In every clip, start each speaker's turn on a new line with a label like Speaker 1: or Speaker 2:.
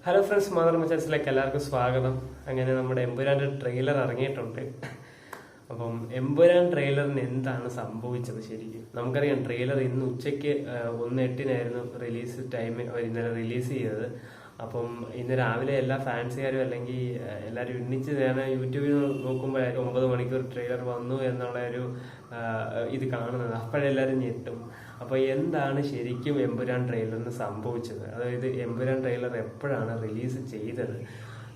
Speaker 1: Hello friends, മാതൃ മച്ചാൻസിലേക്ക് എല്ലാവർക്കും സ്വാഗതം. അങ്ങനെ നമ്മുടെ എമ്പുരാൻ്റെ ട്രെയിലർ ഇറങ്ങിയിട്ടുണ്ട്. അപ്പം എമ്പുരാൻ ട്രെയിലറിന് എന്താണ് സംഭവിച്ചത് ശരിക്കും? നമുക്കറിയാം, ട്രെയിലർ ഇന്ന് ഉച്ചയ്ക്ക് 1:08 റിലീസ് ടൈം ഇന്നലെ റിലീസ് ചെയ്തത്. അപ്പം ഇന്ന് രാവിലെ എല്ലാ ഫാൻസുകാരും അല്ലെങ്കിൽ എല്ലാവരും എണ്ണിച്ച് ഞാൻ യൂട്യൂബിൽ നോക്കുമ്പോഴായിരിക്കും 9 മണിക്കൂർ ട്രെയിലർ വന്നു എന്നുള്ള ഒരു ഇത് കാണുന്നത്. അപ്പോഴെല്ലാവരും ഞെട്ടും. അപ്പോൾ എന്താണ് ശരിക്കും എമ്പുരാൻ ട്രെയിലറിന് സംഭവിച്ചത്? അതായത് എമ്പുരാൻ ട്രെയിലർ എപ്പോഴാണ് റിലീസ് ചെയ്തത്?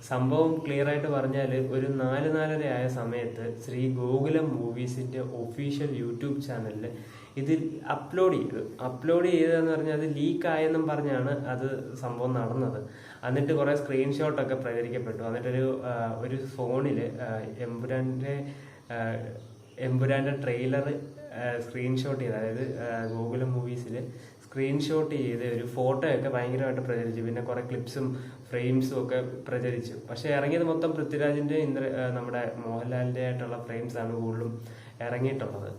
Speaker 1: സംഭവം ക്ലിയർ ആയിട്ട് പറഞ്ഞാൽ ഒരു 4:30 ആയ സമയത്ത് ശ്രീ ഗോകുലം മൂവീസിന്റെ ഒഫീഷ്യൽ യൂട്യൂബ് ചാനലിൽ ഇത് അപ്ലോഡ് ചെയ്തതെന്ന് പറഞ്ഞാൽ അത് ലീക്ക് ആയെന്നും പറഞ്ഞാണ് അത് സംഭവം നടന്നത്. എന്നിട്ട് കുറെ സ്ക്രീൻഷോട്ടൊക്കെ പ്രചരിക്കപ്പെട്ടു. എന്നിട്ടൊരു ഫോണിൽ എമ്പുരാന്റെ ട്രെയിലർ സ്ക്രീൻഷോട്ട് ചെയ്ത്, അതായത് ഗൂഗിളും മൂവീസിൽ സ്ക്രീൻഷോട്ട് ചെയ്ത് ഒരു ഫോട്ടോയൊക്കെ ഭയങ്കരമായിട്ട് പ്രചരിച്ചു. പിന്നെ കുറെ ക്ലിപ്സും ഫ്രെയിംസും ഒക്കെ പ്രചരിച്ചു. പക്ഷെ ഇറങ്ങിയത് മൊത്തം പൃഥ്വിരാജിന്റെ നമ്മുടെ മോഹൻലാലിന്റെ ആയിട്ടുള്ള ഫ്രെയിംസ് ആണ് കൂടുതലും ഇറങ്ങിയിട്ടുള്ളത്.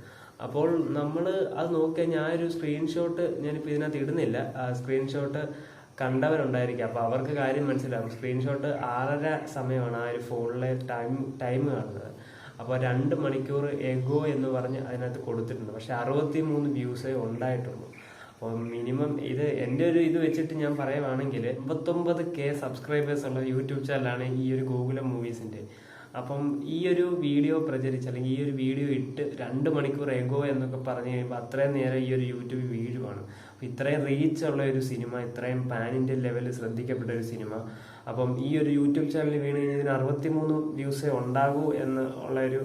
Speaker 1: അപ്പോൾ നമ്മൾ അത് നോക്കിക്കഴിഞ്ഞാൽ ആ ഒരു സ്ക്രീൻഷോട്ട് ഞാനിപ്പോൾ ഇതിനകത്ത് ഇടുന്നില്ല. സ്ക്രീൻഷോട്ട് കണ്ടവരുണ്ടായിരിക്കും, അപ്പോൾ അവർക്ക് കാര്യം മനസ്സിലാവും. സ്ക്രീൻഷോട്ട് 6:30 സമയമാണ് ആ ഒരു ഫോണിലെ ടൈം കാണുന്നത്. അപ്പോൾ 2 മണിക്കൂർ എഗോ എന്ന് പറഞ്ഞ് അതിനകത്ത് കൊടുത്തിട്ടുണ്ട്. പക്ഷെ 63 വ്യൂസേ ഉണ്ടായിട്ടുള്ളൂ. അപ്പോൾ മിനിമം എൻ്റെ ഒരു ഇത് വെച്ചിട്ട് ഞാൻ പറയുവാണെങ്കിൽ 89K സബ്സ്ക്രൈബേഴ്സ് ഉള്ള യൂട്യൂബ് ചാനലാണ് ഈ ഒരു ഗൂഗിളം മൂവീസിൻ്റെ. അപ്പം ഈ ഒരു വീഡിയോ പ്രചരിച്ച് അല്ലെങ്കിൽ ഈ ഒരു വീഡിയോ ഇട്ട് 2 മണിക്കൂർ എഗോ എന്നൊക്കെ പറഞ്ഞു കഴിയുമ്പോൾ അത്രയും നേരം ഈ ഒരു യൂട്യൂബ് വീഴുവാണ്. അപ്പം ഇത്രയും റീച്ച് ഉള്ള ഒരു സിനിമ, ഇത്രയും പാൻ ഇന്ത്യൻ ലെവലിൽ ശ്രദ്ധിക്കപ്പെട്ട ഒരു സിനിമ, അപ്പം ഈ ഒരു യൂട്യൂബ് ചാനലിൽ വീണ് കഴിഞ്ഞാൽ ഇതിന് 63 വ്യൂസേ ഉണ്ടാകൂ എന്ന് ഉള്ളൊരു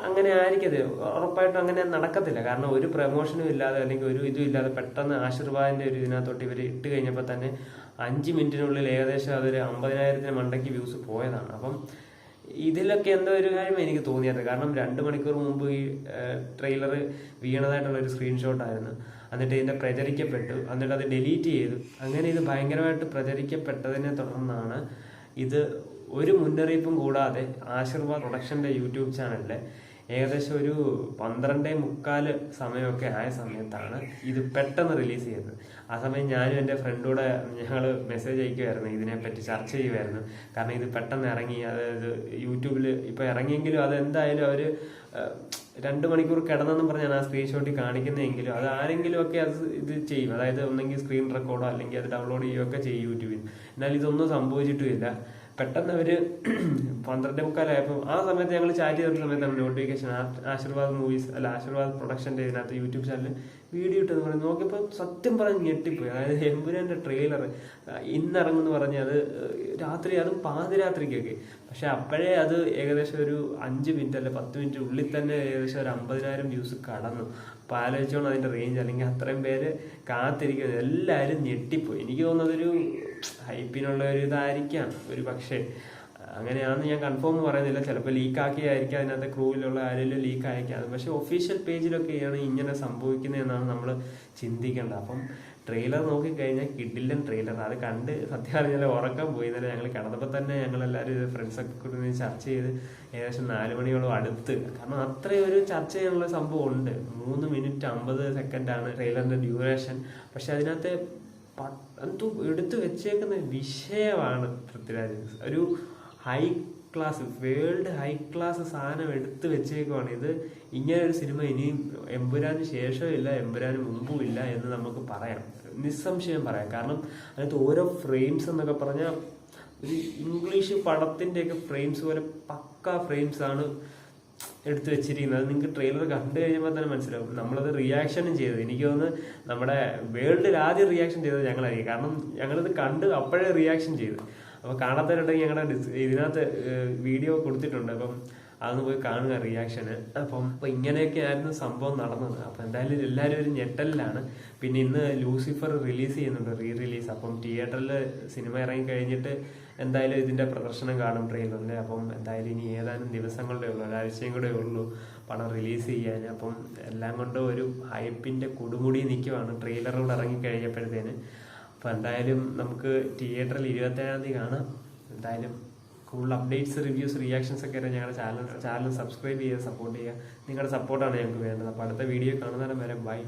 Speaker 1: അങ്ങനെ ആയിരിക്കത്. ഉറപ്പായിട്ടും അങ്ങനെ നടക്കത്തില്ല. കാരണം ഒരു പ്രമോഷനും ഇല്ലാതെ അല്ലെങ്കിൽ ഒരു ഇതും ഇല്ലാതെ പെട്ടെന്ന് ആശീർവാദിന്റെ ഒരു ഇതിനകത്തോട്ട് ഇവർ ഇട്ട് കഴിഞ്ഞപ്പോൾ തന്നെ 5 മിനിറ്റിനുള്ളിൽ ഏകദേശം അതൊരു 50,000 മണ്ടയ്ക്ക് വ്യൂസ് പോയതാണ്. അപ്പം ഇതിലൊക്കെ എന്തോ ഒരു കാര്യം എനിക്ക് തോന്നിയത്. കാരണം 2 മണിക്കൂർ മുമ്പ് ഈ ട്രെയിലർ വീണതായിട്ടുള്ള ഒരു സ്ക്രീൻഷോട്ടായിരുന്നു. എന്നിട്ട് ഇതിന്റെ പ്രചരിക്കപ്പെട്ടു, എന്നിട്ട് അത് ഡിലീറ്റ് ചെയ്തു. അങ്ങനെ ഇത് ഭയങ്കരമായിട്ട് പ്രചരിക്കപ്പെട്ടതിനെ തുടർന്നാണ് ഇത് ഒരു മുന്നറിയിപ്പും കൂടാതെ ആശീർവാദ് പ്രൊഡക്ഷന്റെ യൂട്യൂബ് ചാനലിലെ ഏകദേശം ഒരു 12:45 സമയമൊക്കെ ആയ സമയത്താണ് ഇത് പെട്ടെന്ന് റിലീസ് ചെയ്തത്. ആ സമയം ഞാനും എൻ്റെ ഫ്രണ്ടൂടെ ഞങ്ങൾ മെസ്സേജ് അയക്കുമായിരുന്നു, ഇതിനെപ്പറ്റി ചർച്ച ചെയ്യുമായിരുന്നു. കാരണം ഇത് പെട്ടെന്ന് ഇറങ്ങി, അതായത് യൂട്യൂബിൽ ഇപ്പോൾ ഇറങ്ങിയെങ്കിലും അതെന്തായാലും അവർ 2 മണിക്കൂർ കിടന്നെന്നും പറഞ്ഞാണ് ആ സ്ക്രീൻഷോട്ടിൽ കാണിക്കുന്നതെങ്കിലും അത് ആരെങ്കിലും ഒക്കെ ഇത് ചെയ്യും. അതായത് ഒന്നെങ്കിൽ സ്ക്രീൻ റെക്കോർഡോ അല്ലെങ്കിൽ അത് ഡൗൺലോഡ് ചെയ്യുകയൊക്കെ ചെയ്യും യൂട്യൂബിൽ. എന്നാൽ ഇതൊന്നും സംഭവിച്ചിട്ടുമില്ല. പെട്ടെന്ന് അവര് 12:45 ആ സമയത്ത് ഞങ്ങൾ ചാറ്റ് ചെയ്ത സമയത്താണ് നോട്ടിഫിക്കേഷൻ ആശീർവാദ് മൂവീസ് ആശീർവാദ് പ്രൊഡക്ഷന്റെ ഇതിനകത്ത് യൂട്യൂബ് ചാനലിൽ വീഡിയോ ഇട്ടെന്ന് പറഞ്ഞു. നോക്കിയപ്പോൾ സത്യം പറഞ്ഞ് ഞെട്ടിപ്പോയി. അതായത് എമ്പുരാന്റെ ട്രെയിലർ ഇന്നിറങ്ങുമെന്ന് പറഞ്ഞ് അത് രാത്രി, അതും പാതിരാത്രിക്കൊക്കെ. പക്ഷെ അപ്പോഴേ അത് ഏകദേശം ഒരു 5 മിനിറ്റ് അല്ലെ 10 മിനിറ്റ് ഉള്ളിൽ തന്നെ ഏകദേശം ഒരു 50,000 വ്യൂസ് കടന്നു. അപ്പോൾ ആലോചിച്ചോണം അതിന്റെ റേഞ്ച്. അല്ലെങ്കിൽ അത്രയും പേര് കാത്തിരിക്കുന്നത്, എല്ലാവരും ഞെട്ടിപ്പോയി. എനിക്ക് തോന്നുന്നതൊരു ഹൈപ്പിനുള്ള ഒരു ഇതായിരിക്കാം ഒരു പക്ഷേ. അങ്ങനെയാണെന്ന് ഞാൻ കൺഫേം പറയുന്നില്ല. ചിലപ്പോൾ ലീക്ക് ആക്കിയായിരിക്കാം, അതിനകത്ത് ക്രൂവിലുള്ള ആരെങ്കിലും ലീക്ക് ആയിരിക്കാം. പക്ഷെ ഒഫീഷ്യൽ പേജിലൊക്കെയാണ് ഇങ്ങനെ സംഭവിക്കുന്നതെന്നാണ് നമ്മൾ ചിന്തിക്കേണ്ടത്. അപ്പം ട്രെയിലർ നോക്കിക്കഴിഞ്ഞാൽ കിഡിലൻ ട്രെയിലർ. അത് കണ്ട് സത്യം പറഞ്ഞാൽ ഉറക്കം പോയി. ഇന്നലെ ഞങ്ങൾ കിടന്നപ്പോൾ തന്നെ ഞങ്ങളെല്ലാവരും ഇത് ഫ്രണ്ട്സൊക്കെ കൂടി ചർച്ച ചെയ്ത് ഏകദേശം 4 മണിയോളം അടുത്ത്. കാരണം അത്രയും ഒരു ചർച്ച ചെയ്യാനുള്ള സംഭവം ഉണ്ട്. 3 മിനിറ്റ് 50 സെക്കൻഡാണ് ട്രെയിലറിന്റെ ഡ്യൂറേഷൻ. പക്ഷെ അതിനകത്ത് എന്തോ എടുത്തു വെച്ചേക്കുന്ന വിഷയമാണ് പൃഥ്വിരാജ്. ഒരു high class, world high class സാധനം എടുത്തു വെച്ചേക്കുവാണ്. ഇത് ഇങ്ങനെ ഒരു സിനിമ ഇനിയും എമ്പുരാന് ശേഷവും ഇല്ല, എമ്പുരാന് മുമ്പും ഇല്ല എന്ന് നമുക്ക് പറയാം, നിസ്സംശയം പറയാം. കാരണം അതിനകത്ത് ഓരോ ഫ്രെയിംസ് എന്നൊക്കെ പറഞ്ഞാൽ ഒരു ഇംഗ്ലീഷ് പടത്തിൻ്റെയൊക്കെ ഫ്രെയിംസ് പോലെ പക്ക ഫ്രെയിംസ് ആണ് എടുത്തു വെച്ചിരിക്കുന്നത്. അത് നിങ്ങൾക്ക് ട്രെയിലർ കണ്ടു കഴിയുമ്പോൾ തന്നെ മനസ്സിലാവും. നമ്മളത് റിയാക്ഷനും ചെയ്തത് എനിക്ക് തോന്നുന്നു നമ്മുടെ വേൾഡിൽ ആദ്യം റിയാക്ഷൻ ചെയ്തത് ഞങ്ങളായിരിക്കും. കാരണം ഞങ്ങളിത് കണ്ട് അപ്പോഴേ റിയാക്ഷൻ ചെയ്തു. അപ്പോൾ കാണാത്തവരുണ്ടെങ്കിൽ ഞങ്ങളുടെ ഇതിനകത്ത് വീഡിയോ കൊടുത്തിട്ടുണ്ട്. അപ്പം അതൊന്ന് പോയി കാണുക റിയാക്ഷന്. അപ്പം ഇങ്ങനെയൊക്കെ ആയിരുന്നു സംഭവം നടന്നത്. അപ്പം എന്തായാലും എല്ലാവരും ഒരു ഞെട്ടലിലാണ്. പിന്നെ ഇന്ന് ലൂസിഫർ റിലീസ് ചെയ്യുന്നുണ്ട്, റിലീസ്. അപ്പം തിയേറ്ററിൽ സിനിമ ഇറങ്ങി കഴിഞ്ഞിട്ട് എന്തായാലും ഇതിന്റെ പ്രദർശനം കാണും ട്രെയിലറിന്റെ. അപ്പം എന്തായാലും ഇനി ഏതാനും ദിവസങ്ങളുടെ ഉള്ളൂ, ഒരാഴ്ചയും കൂടെ ഉള്ളൂ പടം റിലീസ് ചെയ്യാൻ. അപ്പം എല്ലാം കൊണ്ടും ഒരു ഹൈപ്പിന്റെ കൊടുമുടി നിൽക്കുവാണ് ട്രെയിലറോട് ഇറങ്ങി കഴിഞ്ഞപ്പോഴത്തേന്. അപ്പം എന്തായാലും നമുക്ക് തിയേറ്ററിൽ 27-ാം തീയതി കാണാം. എന്തായാലും കൂടുതൽ അപ്ഡേറ്റ്സ്, റിവ്യൂസ്, റിയാക്ഷൻസ് ഒക്കെ ഞങ്ങളുടെ ചാനൽ സബ്സ്ക്രൈബ് ചെയ്യുക, സപ്പോർട്ട് ചെയ്യുക. നിങ്ങളുടെ സപ്പോർട്ടാണ് ഞങ്ങൾക്ക് വേണ്ടത്. അപ്പോൾ അടുത്ത വീഡിയോ കാണുന്നതിന് വരെ ബൈ.